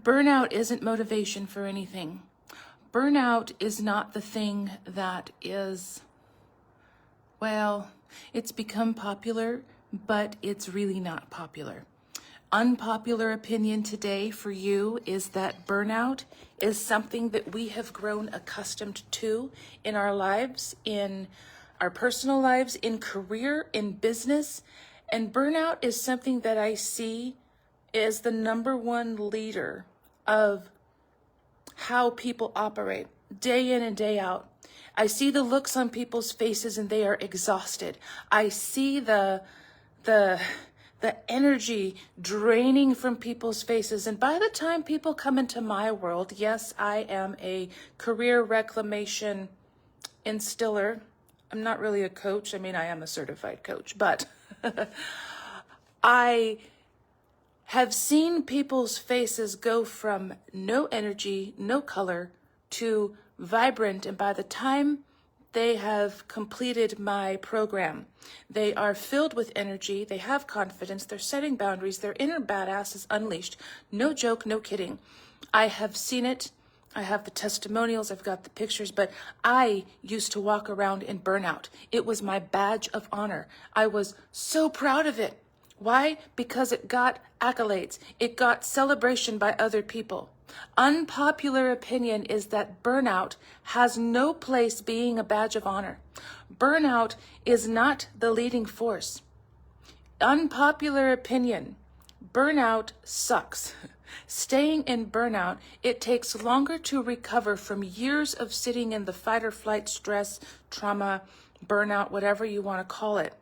Burnout isn't motivation for anything. Burnout is not the thing that is, well, it's become popular, but it's really not popular. Unpopular opinion today for you is that burnout is something that we have grown accustomed to in our lives, in our personal lives, in career, in business. And burnout is something that I see as the number one leader of how people operate day in and day out. I see the looks on people's faces and they are exhausted. I see the energy draining from people's faces. And by the time people come into my world, yes, I am a career reclamation instiller. I'm not really a coach. I mean, I am a certified coach, but I have seen people's faces go from no energy, no color, to vibrant. And by the time they have completed my program, they are filled with energy, they have confidence, they're setting boundaries, their inner badass is unleashed. No joke, no kidding. I have seen it. I have the testimonials, I've got the pictures, but I used to walk around in burnout. It was my badge of honor. I was so proud of it. Why? Because it got accolades. It got celebration by other people. Unpopular opinion is that burnout has no place being a badge of honor. Burnout is not the leading force. Unpopular opinion, burnout sucks. Staying in burnout, it takes longer to recover from years of sitting in the fight or flight, stress, trauma, burnout, whatever you want to call it.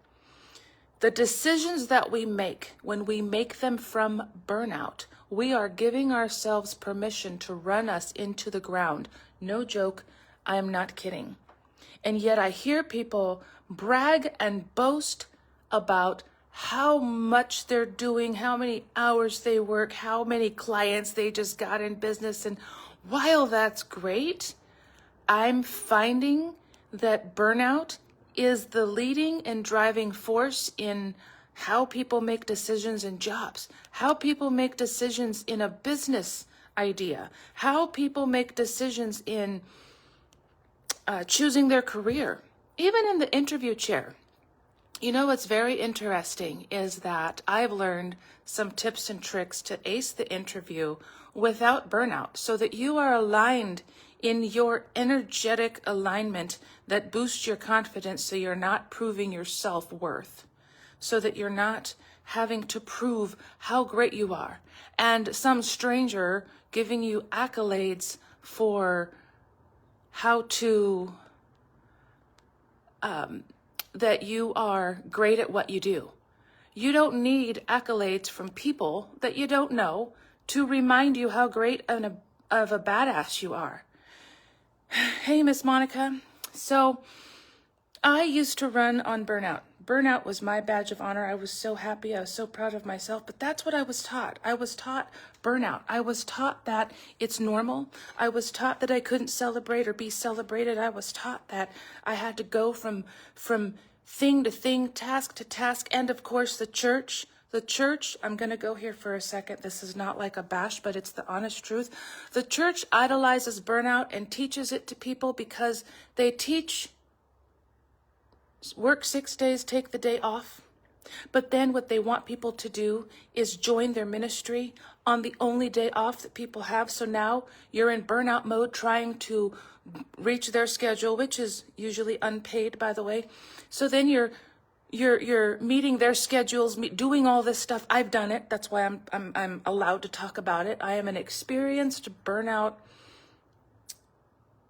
The decisions that we make, when we make them from burnout, we are giving ourselves permission to run us into the ground. No joke, I am not kidding. And yet I hear people brag and boast about how much they're doing, how many hours they work, how many clients they just got in business. And while that's great, I'm finding that burnout is the leading and driving force in how people make decisions in jobs, how people make decisions in a business idea, how people make decisions in choosing their career, even in the interview chair. You know what's very interesting is that I've learned some tips and tricks to ace the interview without burnout, so that you are aligned in your energetic alignment that boosts your confidence, so you're not proving your self-worth, so that you're not having to prove how great you are, and some stranger giving you accolades for how to that you are great at what you do. You don't need accolades from people that you don't know to remind you how great of a badass you are. Hey, Miss Monica. So I used to run on burnout. Burnout was my badge of honor. I was so happy. I was so proud of myself. But that's what I was taught. I was taught burnout. I was taught that it's normal. I was taught that I couldn't celebrate or be celebrated. I was taught that I had to go from thing to thing, task to task. And of course, the church, I'm going to go here for a second. This is not like a bash, but it's the honest truth. The church idolizes burnout and teaches it to people because they teach work 6 days, take the day off. But then what they want people to do is join their ministry on the only day off that people have. So now you're in burnout mode trying to reach their schedule, which is usually unpaid, by the way. So then you're meeting their schedules, doing all this stuff. I've done it. That's why I'm allowed to talk about it. I am an experienced burnout,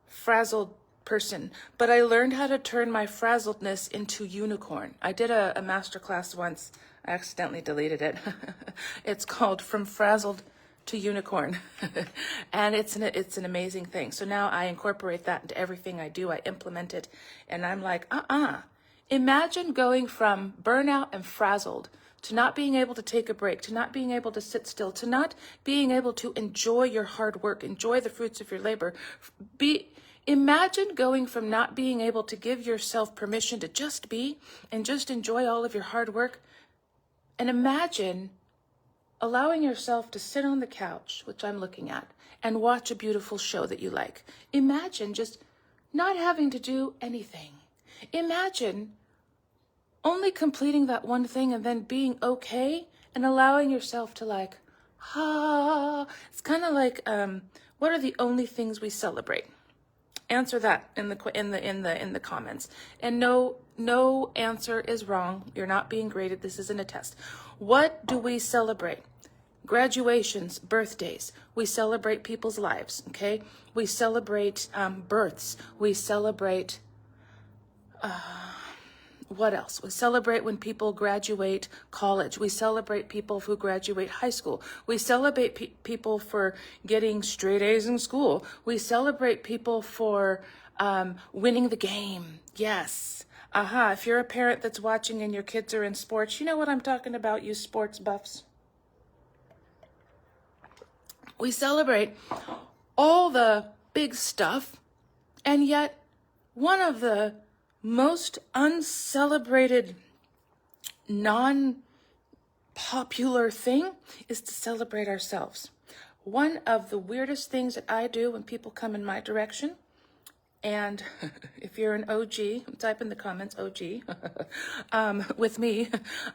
frazzled person, but I learned how to turn my frazzledness into unicorn. I did a master class once. I accidentally deleted it. It's called From Frazzled to Unicorn. And it's an amazing thing. So now I incorporate that into everything I do. I implement it, and I'm like, imagine going from burnout and frazzled to not being able to take a break, to not being able to sit still, to not being able to enjoy your hard work, enjoy the fruits of your labor. Imagine going from not being able to give yourself permission to just be and just enjoy all of your hard work. And imagine allowing yourself to sit on the couch, which I'm looking at, and watch a beautiful show that you like. Imagine just not having to do anything. Imagine only completing that one thing and then being okay and allowing yourself to like, it's kind of like, what are the only things we celebrate? Answer that in the comments. And no answer is wrong. You're not being graded. This isn't a test. What do we celebrate? Graduations, birthdays. We celebrate people's lives, okay? We celebrate births. We celebrate, what else? We celebrate when people graduate college. We celebrate people who graduate high school. We celebrate people for getting straight A's in school. We celebrate people for winning the game. Yes. If you're a parent that's watching and your kids are in sports, you know what I'm talking about, you sports buffs. We celebrate all the big stuff, and yet one of the most uncelebrated, non-popular thing is to celebrate ourselves. One of the weirdest things that I do when people come in my direction, and if you're an OG, type in the comments, OG, with me,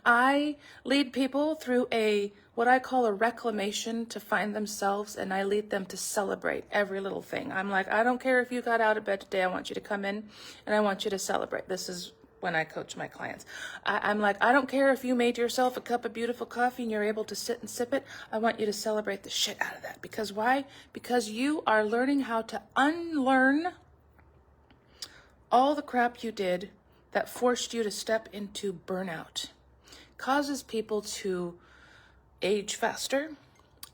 I lead people through what I call a reclamation to find themselves, and I lead them to celebrate every little thing. I'm like, I don't care if you got out of bed today, I want you to come in and I want you to celebrate. This is when I coach my clients. I'm like, I don't care if you made yourself a cup of beautiful coffee and you're able to sit and sip it. I want you to celebrate the shit out of that. Because why? Because you are learning how to unlearn all the crap you did that forced you to step into burnout. Causes people to age faster.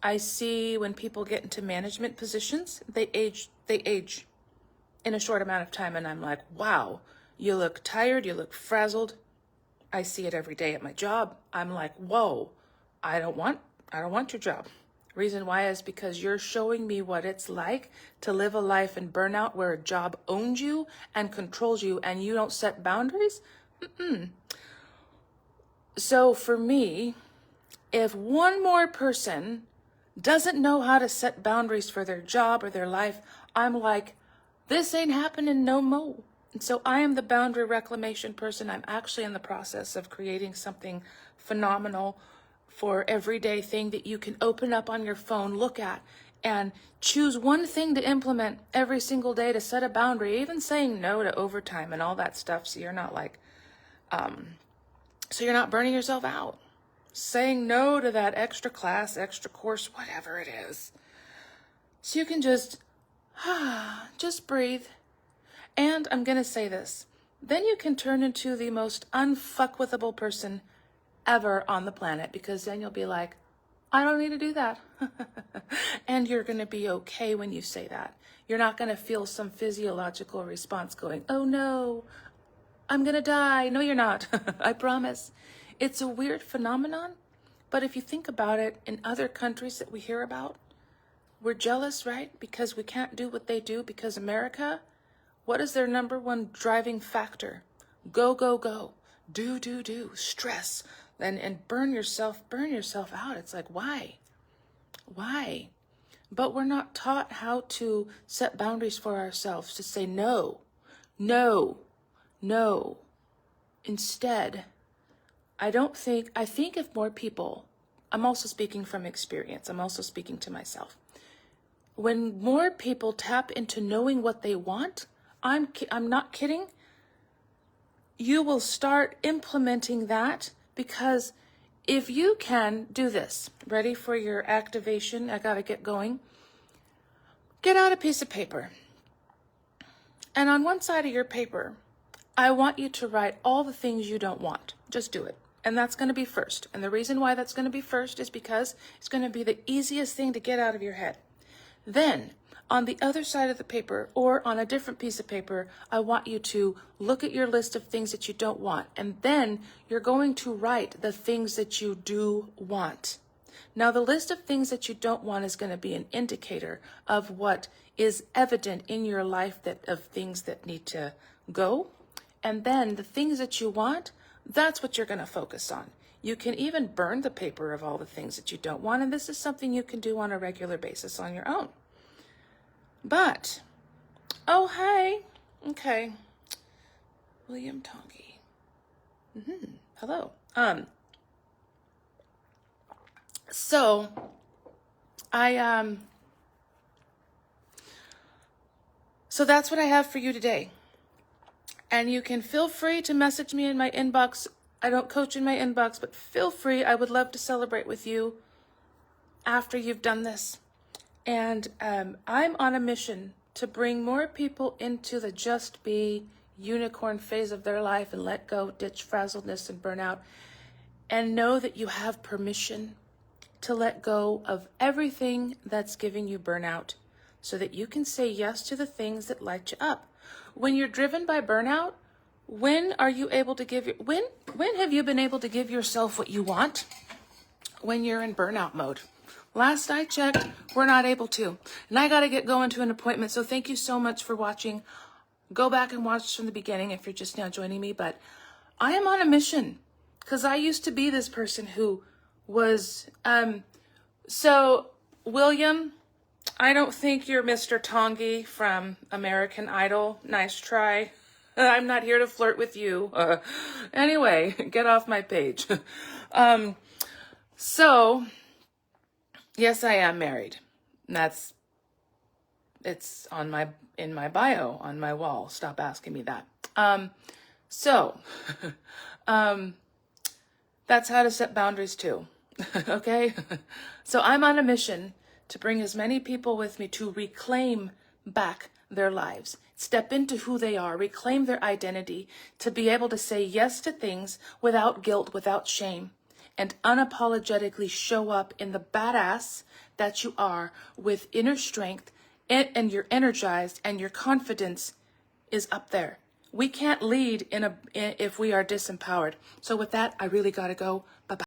I see when people get into management positions, they age in a short amount of time, and I'm like, wow, you look tired, you look frazzled. I see it every day at my job. I'm like, whoa, I don't want your job. Reason why is because you're showing me what it's like to live a life in burnout where a job owns you and controls you and you don't set boundaries. So for me, if one more person doesn't know how to set boundaries for their job or their life, I'm like, this ain't happening no more. And so I am the boundary reclamation person. I'm actually in the process of creating something phenomenal for everyday thing that you can open up on your phone, look at, and choose one thing to implement every single day to set a boundary, even saying no to overtime and all that stuff. So you're not like, so you're not burning yourself out. Saying no to that extra class, extra course, whatever it is. So you can just breathe. And I'm going to say this. Then you can turn into the most unfuckwithable person ever on the planet, because then you'll be like, I don't need to do that. And you're going to be okay when you say that. You're not going to feel some physiological response going, oh no, I'm going to die. No, you're not. I promise. It's a weird phenomenon, but if you think about it, in other countries that we hear about, we're jealous, right? Because we can't do what they do, because America, what is their number one driving factor? Go, go, go. Do. Stress. And burn yourself out. It's like, why? But we're not taught how to set boundaries for ourselves, to say no. Instead, I think if more people, I'm also speaking from experience, I'm also speaking to myself. When more people tap into knowing what they want, I'm not kidding, you will start implementing that. Because if you can do this, ready for your activation, I gotta get going. Get out a piece of paper. And on one side of your paper, I want you to write all the things you don't want. Just do it. And that's going to be first. And the reason why that's going to be first is because it's going to be the easiest thing to get out of your head. Then, on the other side of the paper, or on a different piece of paper, I want you to look at your list of things that you don't want. And then you're going to write the things that you do want. Now, the list of things that you don't want is going to be an indicator of what is evident in your life, of things that need to go. And then the things that you want, that's what you're going to focus on. You can even burn the paper of all the things that you don't want, and this is something you can do on a regular basis on your own. But, oh, hey, okay, William Tongi. Hello. So so that's what I have for you today. And you can feel free to message me in my inbox. I don't coach in my inbox, but feel free. I would love to celebrate with you after you've done this. And I'm on a mission to bring more people into the just be unicorn phase of their life and let go, ditch frazzledness and burnout, and know that you have permission to let go of everything that's giving you burnout so that you can say yes to the things that light you up. When you're driven by burnout, when are you able to give when have you been able to give yourself what you want? When you're in burnout mode. Last I checked, we're not able to. And I got to get going to an appointment. So thank you so much for watching. Go back and watch from the beginning if you're just now joining me. But I am on a mission because I used to be this person who was, so William, I don't think you're Mr. Tongi from American Idol. Nice try. I'm not here to flirt with you. Anyway, get off my page. So, yes, I am married. It's in my bio on my wall. Stop asking me that. So, that's how to set boundaries too. Okay? So I'm on a mission to bring as many people with me to reclaim back their lives, step into who they are, reclaim their identity, to be able to say yes to things without guilt, without shame, and unapologetically show up in the badass that you are with inner strength, and you're energized and your confidence is up there. We can't lead if we are disempowered. So with that, I really got to go. Bye-bye.